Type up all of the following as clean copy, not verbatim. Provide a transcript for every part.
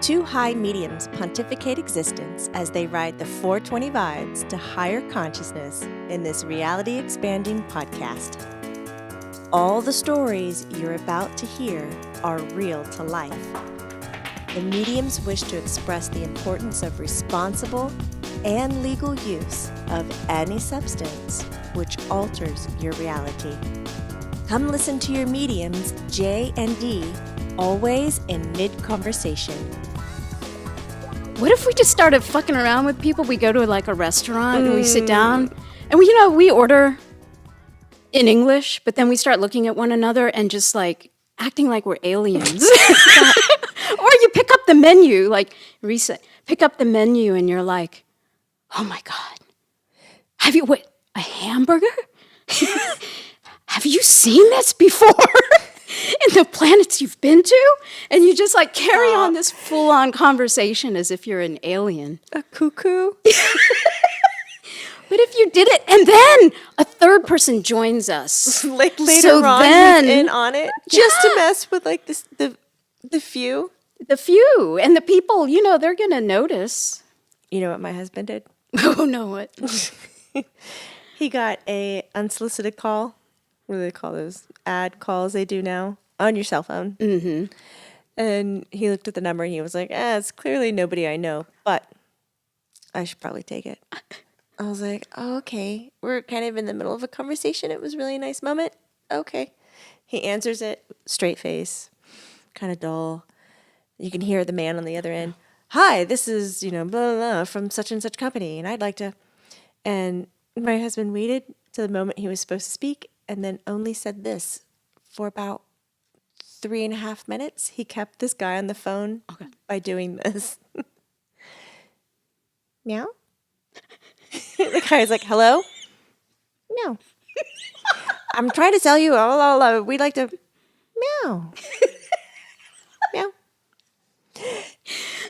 Two high mediums pontificate existence as they ride the 420 vibes to higher consciousness in this reality-expanding podcast. All the stories you're about to hear are real to life. The mediums wish to express the importance of responsible and legal use of any substance which alters your reality. Come listen to your mediums, J and D, always in mid-conversation. What if we just started fucking around with people? We go to like a restaurant and we sit down and we order in English, but then we start looking at one another and just like acting like we're aliens. Or you pick up the menu, like pick up the menu and you're like, oh my God, a hamburger? Have you seen this before? In the planets you've been to? And you just like carry on this full-on conversation as if you're an alien. A cuckoo? But if you did it, and then a third person joins us. Like later on, he's in on it, just to mess with like this, the few. The few. And the people, they're going to notice. You know what my husband did? Oh, no, what? He got a unsolicited call. What do they call those ad calls they do now? On your cell phone. Mm-hmm. And he looked at the number and he was like, it's clearly nobody I know, but I should probably take it. I was like, oh, okay. We're kind of in the middle of a conversation. It was a really nice moment. Okay. He answers it, straight face, kind of dull. You can hear the man on the other end. Hi, this is, blah, blah, blah, from such and such company, and I'd like to. And my husband waited to the moment he was supposed to speak and then only said this for about 3.5 minutes. He kept this guy on the phone by doing this. Meow? The guy's like, hello? No. I'm trying to tell you, we'd like to, meow. Meow.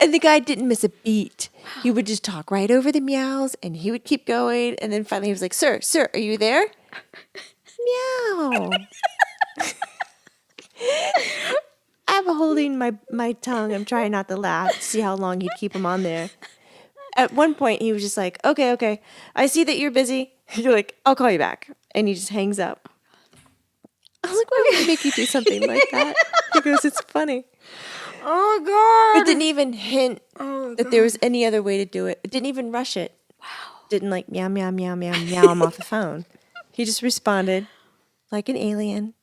And the guy didn't miss a beat. He would just talk right over the meows, and he would keep going. And then finally he was like, sir, are you there? Meow. I'm holding my tongue. I'm trying not to laugh to see how long he'd keep him on there. At one point, he was just like, okay. I see that you're busy. You're like, I'll call you back. And he just hangs up. I was like, why would I make you do something like that? He goes, it's funny. Oh, God. It didn't even hint that there was any other way to do it. It didn't even rush it. Wow. Didn't like meow, meow, meow, meow, meow him off the phone. He just responded like an alien.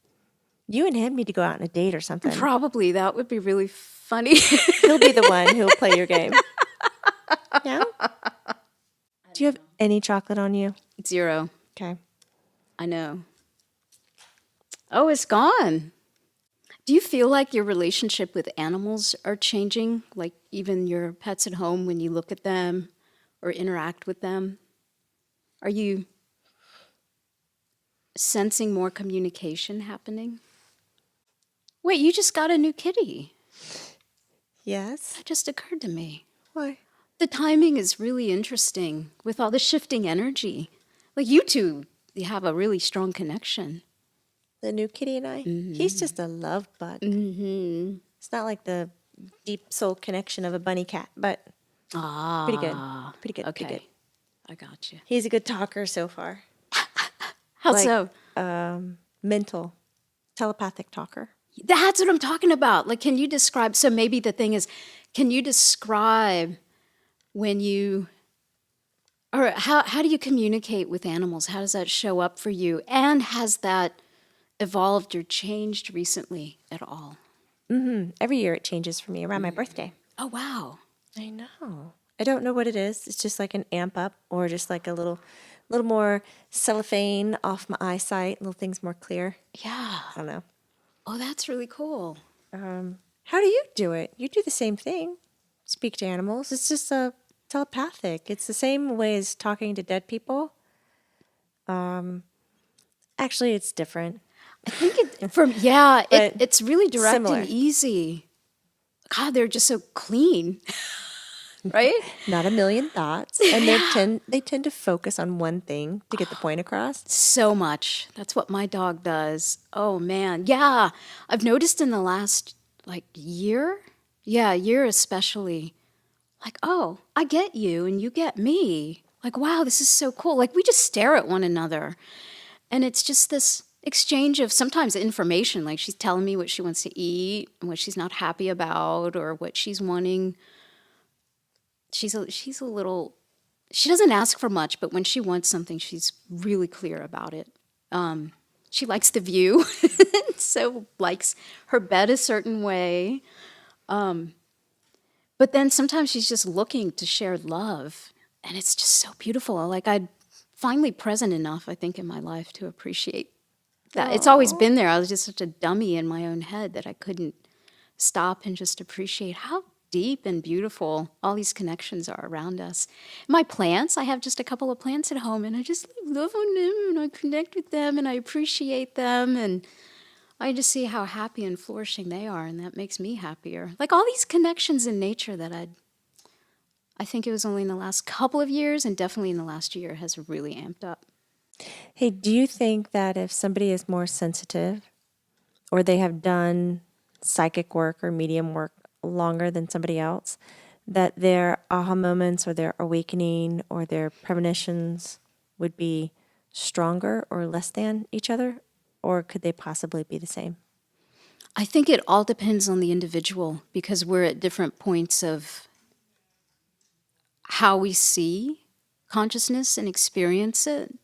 You and him need to go out on a date or something. Probably. That would be really funny. He'll be the one who'll play your game. Yeah? Do you have any chocolate on you? 0. Okay. I know. Oh, it's gone. Do you feel like your relationship with animals are changing? Like even your pets at home when you look at them or interact with them? Are you sensing more communication happening? Wait, you just got a new kitty. Yes. That just occurred to me. Why? The timing is really interesting with all the shifting energy. Like you two, you have a really strong connection. The new kitty and I? Mm-hmm. He's just a love bug. Mm-hmm. It's not like the deep soul connection of a bunny cat, but pretty good. Pretty good. Okay. Pretty good. I got you. He's a good talker so far. How so? Mental, telepathic talker. That's what I'm talking about. Like, can you describe? So maybe the thing is, can you describe when you, or how do you communicate with animals? How does that show up for you? And has that evolved or changed recently at all? Mm-hmm. Every year it changes for me around my birthday. Oh, wow. I know. I don't know what it is. It's just like an amp up or just like a little more cellophane off my eyesight, little things more clear. Yeah. I don't know. Oh, that's really cool. How do you do it? You do the same thing. Speak to animals. It's just telepathic. It's the same way as talking to dead people. Actually, it's different. I think it's really direct similar. and easy. God, they're just so clean. Right? Not a million thoughts. And they tend to focus on one thing to get the point across. So much. That's what my dog does. Oh, man. Yeah. I've noticed in the last, year, Yeah, you're especially like, oh, I get you and you get me. Like, wow, this is so cool. Like, we just stare at one another. And it's just this exchange of sometimes information. Like, she's telling me what she wants to eat and what she's not happy about or what she's wanting. She's a little, she doesn't ask for much, but when she wants something, she's really clear about it. She likes the view, so likes her bed a certain way. But then sometimes she's just looking to share love, and it's just so beautiful. Like, I'm finally present enough, I think, in my life to appreciate that. It's always been there. I was just such a dummy in my own head that I couldn't stop and just appreciate how deep and beautiful all these connections are around us. My plants, I have just a couple of plants at home, and I just love on them, and I connect with them, and I appreciate them, and I just see how happy and flourishing they are, and that makes me happier. Like all these connections in nature that I think it was only in the last couple of years, and definitely in the last year, has really amped up. Hey, do you think that if somebody is more sensitive or they have done psychic work or medium work longer than somebody else, that their aha moments or their awakening or their premonitions would be stronger or less than each other? Or could they possibly be the same? I think it all depends on the individual because we're at different points of how we see consciousness and experience it.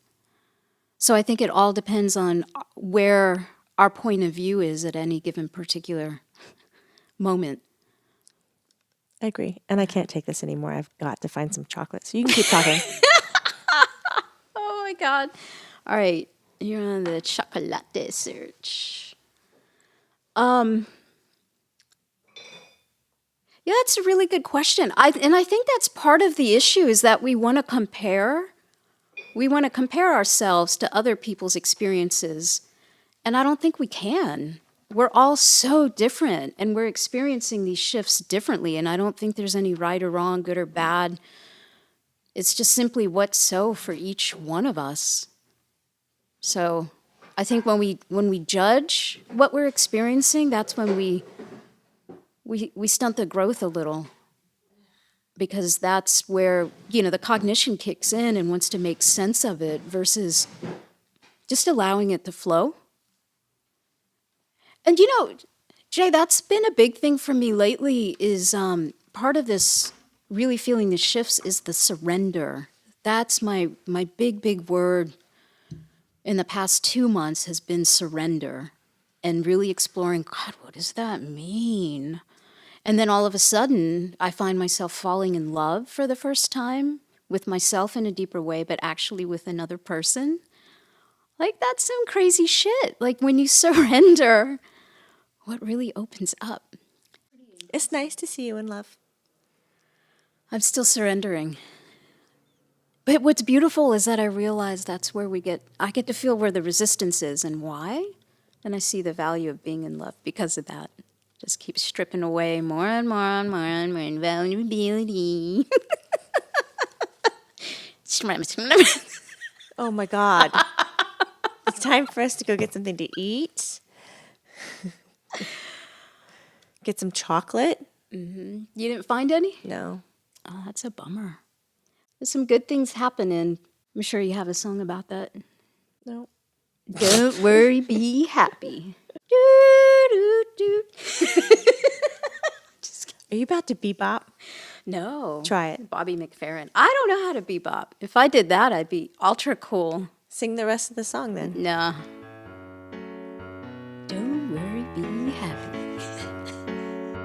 So I think it all depends on where our point of view is at any given particular moment. I agree. And I can't take this anymore. I've got to find some chocolate. So you can keep talking. Oh my God. All right. You're on the chocolate search. Yeah, that's a really good question. I think that's part of the issue is that we want to compare. We want to compare ourselves to other people's experiences. And I don't think we can. We're all so different and we're experiencing these shifts differently. And I don't think there's any right or wrong, good or bad. It's just simply what's so for each one of us. So I think when we judge what we're experiencing, that's when we stunt the growth a little. Because that's where, the cognition kicks in and wants to make sense of it versus just allowing it to flow. And Jay, that's been a big thing for me lately is part of this really feeling the shifts is the surrender. That's my big word in the past 2 months has been surrender and really exploring, God, what does that mean? And then all of a sudden, I find myself falling in love for the first time with myself in a deeper way, but actually with another person. Like, that's some crazy shit. Like, when you surrender, what really opens up? It's nice to see you in love. I'm still surrendering. But what's beautiful is that I realize that's where I get to feel where the resistance is and why. And I see the value of being in love because of that. Just keep stripping away more and more and more and more invaluability. Oh my God. It's time for us to go get something to eat. Get some chocolate. Mm-hmm. You didn't find any? No. Oh, that's a bummer. There's some good things happening. I'm sure you have a song about that. No. Don't worry, be happy. Are you about to bebop? No. Try it. Bobby McFerrin. I don't know how to bebop. If I did that, I'd be ultra cool. Sing the rest of the song then. Nah. Don't worry, be happy.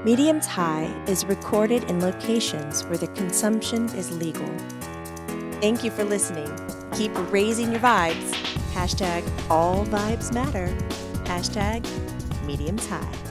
Mediums High is recorded in locations where the consumption is legal. Thank you for listening. Keep raising your vibes. #AllVibesMatter. #Mediums High.